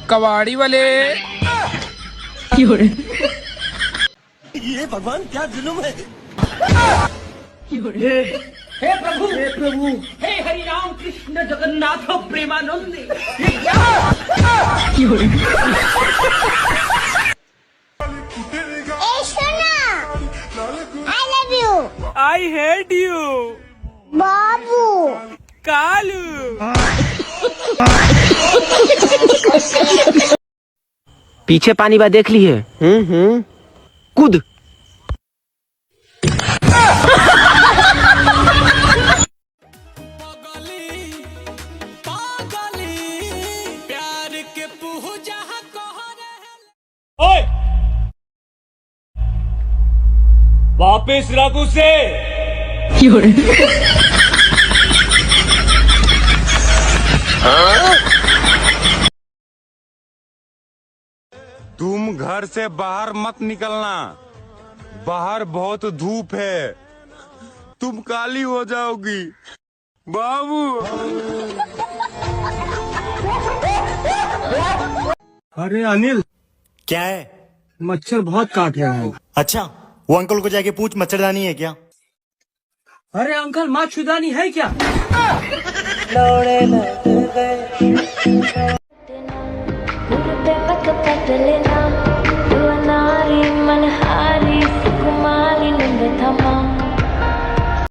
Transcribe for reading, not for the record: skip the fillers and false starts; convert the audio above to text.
कबाड़ी वाले ये भगवान क्या जुल्म है। हे प्रभु हे हरि राम कृष्ण जगन्नाथ प्रेमानंद ये क्या I love you. I hate you बाबू कालू। पीछे पानी बा देख ली है। कूद। वापिस रख उसे। तुम घर से बाहर मत निकलना, बाहर बहुत धूप है, तुम काली हो जाओगी बाबू। अरे अनिल, क्या है? मच्छर बहुत काट रहा है। अच्छा, वो अंकल को जाके पूछ मच्छरदानी है क्या? अरे अंकल, मच्छरदानी है क्या? Puro te va a